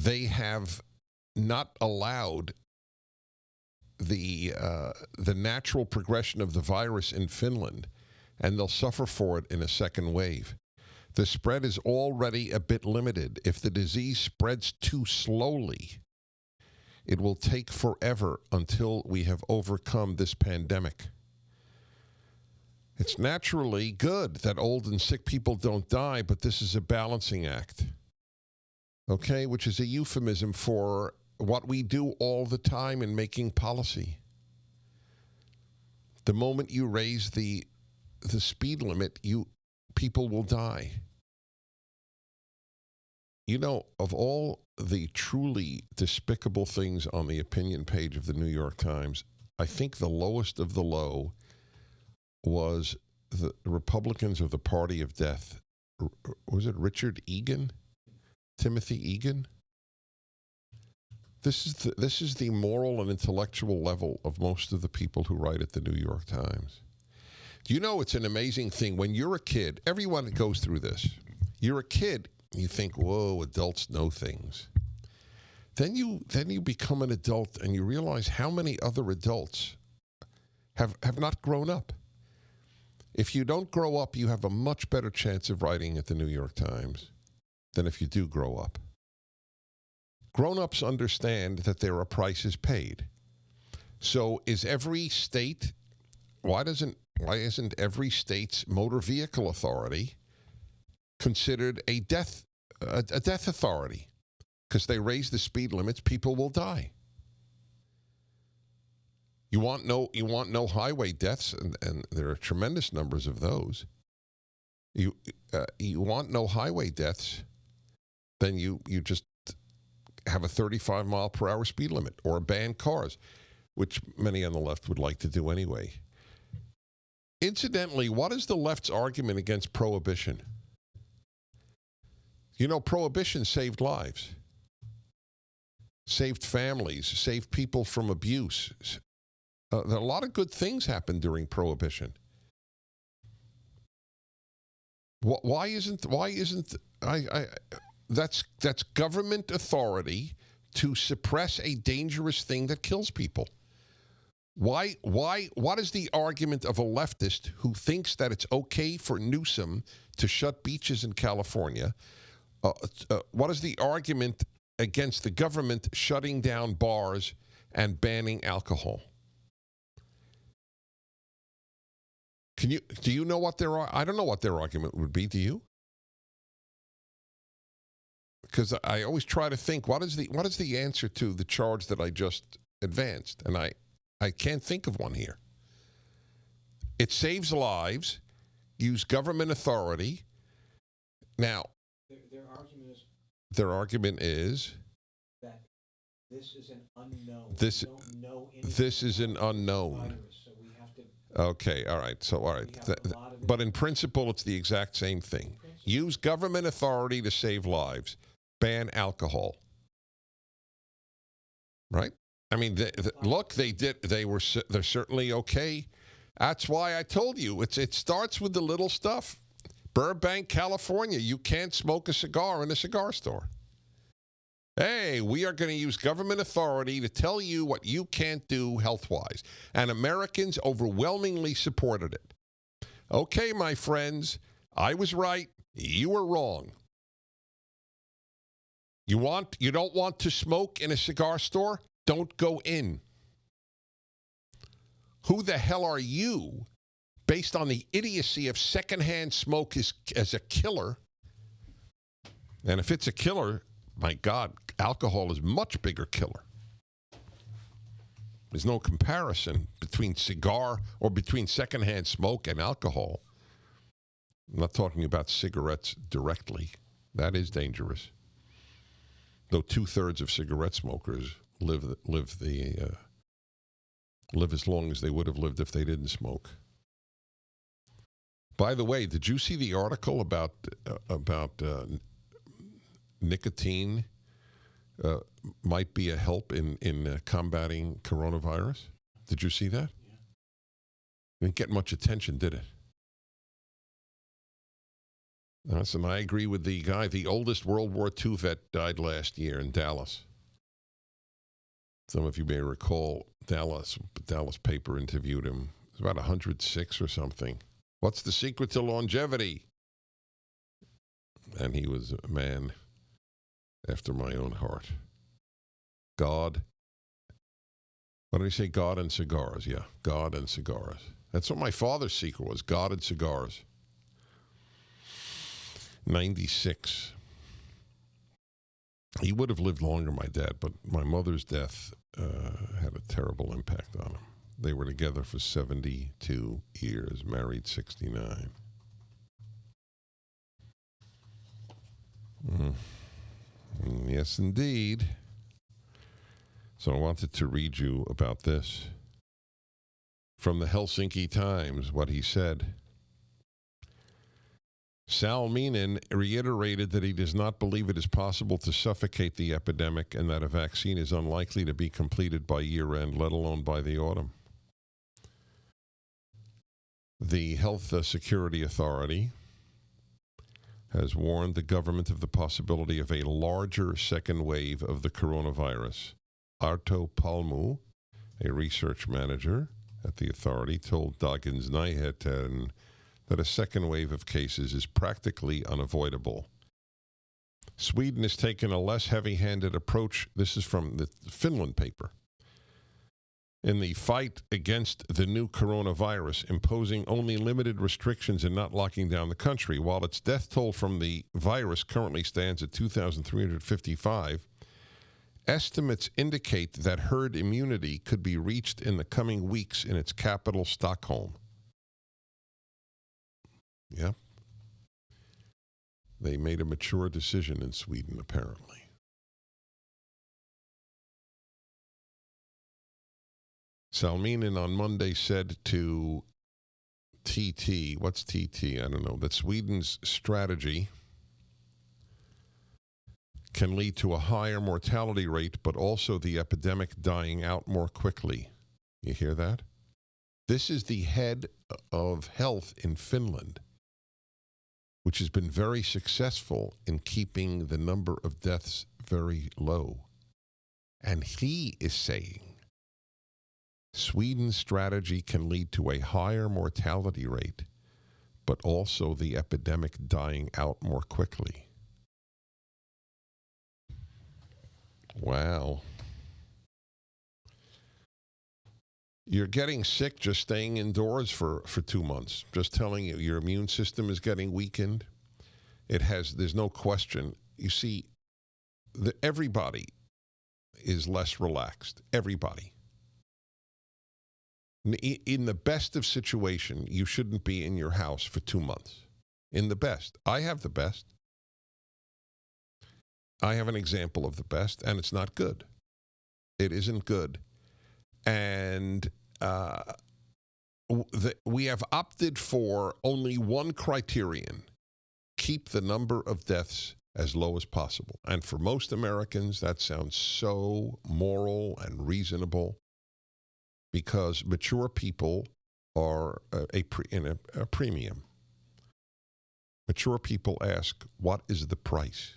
they have not allowed the natural progression of the virus in Finland, and they'll suffer for it in a second wave. The spread is already a bit limited. If the disease spreads too slowly, it will take forever until we have overcome this pandemic. It's naturally good that old and sick people don't die, but this is a balancing act, okay, which is a euphemism for what we do all the time in making policy. The moment you raise the speed limit, people will die. You know, of all the truly despicable things on the opinion page of the New York Times, I think the lowest of the low was the Republicans of the Party of Death. Was it Richard Egan? Timothy Egan? This is the moral and intellectual level of most of the people who write at the New York Times. Do you know, it's an amazing thing. When you're a kid, everyone goes through this. You're a kid, you think, whoa, adults know things. Then you become an adult and you realize how many other adults have not grown up. If you don't grow up, you have a much better chance of writing at the New York Times than if you do grow up. Grown-ups understand that there are prices paid. So is every state, why isn't every state's motor vehicle authority considered a death authority? Because they raise the speed limits, people will die. You want no highway deaths, and there are tremendous numbers of those. You want no highway deaths, then you just have a 35 mile per hour speed limit or ban cars, which many on the left would like to do anyway. Incidentally, what is the left's argument against prohibition? You know, prohibition saved lives, saved families, saved people from abuse. A lot of good things happened during prohibition. Why isn't that's government authority to suppress a dangerous thing that kills people? What is the argument of a leftist who thinks that it's okay for Newsom to shut beaches in California? What is the argument against the government shutting down bars and banning alcohol? Do you know what I don't know what their argument would be, do you? Because I always try to think, what is the answer to the charge that I just advanced? And I can't think of one here. It saves lives, use government authority. Now, their argument is that this is an unknown. This is an unknown. Virus, so we have to, okay, all right. So, all right. But in principle, it's the exact same thing. Use government authority to save lives. Ban alcohol. Right? I mean, look, they're certainly okay. That's why I told you, it starts with the little stuff. Burbank, California, you can't smoke a cigar in a cigar store. Hey, we are going to use government authority to tell you what you can't do health-wise. And Americans overwhelmingly supported it. Okay, my friends, I was right. You were wrong. You don't want to smoke in a cigar store? Don't go in. Who the hell are you, based on the idiocy of secondhand smoke as a killer? And if it's a killer, my God, alcohol is much bigger killer. There's no comparison between secondhand smoke and alcohol. I'm not talking about cigarettes directly. That is dangerous. Though 2/3 of cigarette smokers live as long as they would have lived if they didn't smoke. By the way, did you see the article about nicotine might be a help in combating coronavirus? Did you see that? Yeah. Didn't get much attention, did it? Listen, I agree with the guy. The oldest World War II vet died last year in Dallas. Some of you may recall Dallas paper interviewed him. He was about 106 or something. What's the secret to longevity? And he was a man after my own heart. God. What did he say? God and cigars. Yeah, God and cigars. That's what my father's secret was, God and cigars. 96. He would have lived longer, my dad, but my mother's death had a terrible impact on him. They were together for 72 years, married 69. Yes, indeed. So I wanted to read you about this. From the Helsinki Times, what he said. Salminen reiterated that he does not believe it is possible to suffocate the epidemic and that a vaccine is unlikely to be completed by year-end, let alone by the autumn. The Health Security Authority has warned the government of the possibility of a larger second wave of the coronavirus. Arto Palmu, a research manager at the authority, told Dagens Nyheter that a second wave of cases is practically unavoidable. Sweden has taken a less heavy-handed approach. This is from the Finland paper. In the fight against the new coronavirus, imposing only limited restrictions and not locking down the country. While its death toll from the virus currently stands at 2,355, estimates indicate that herd immunity could be reached in the coming weeks in its capital, Stockholm. Yeah. They made a mature decision in Sweden, apparently. Salminen on Monday said to TT, what's TT? I don't know, that Sweden's strategy can lead to a higher mortality rate, but also the epidemic dying out more quickly. You hear that? This is the head of health in Finland, which has been very successful in keeping the number of deaths very low. And he is saying Sweden's strategy can lead to a higher mortality rate, but also the epidemic dying out more quickly. Wow. You're getting sick just staying indoors for 2 months. Just telling you, your immune system is getting weakened. There's no question. You see, everybody is less relaxed. Everybody. In the best of situation, you shouldn't be in your house for 2 months. In the best. I have the best. I have an example of the best, and it's not good. It isn't good. And we have opted for only one criterion: keep the number of deaths as low as possible. And for most Americans, that sounds so moral and reasonable, because mature people are in a premium. Mature people ask, what is the price?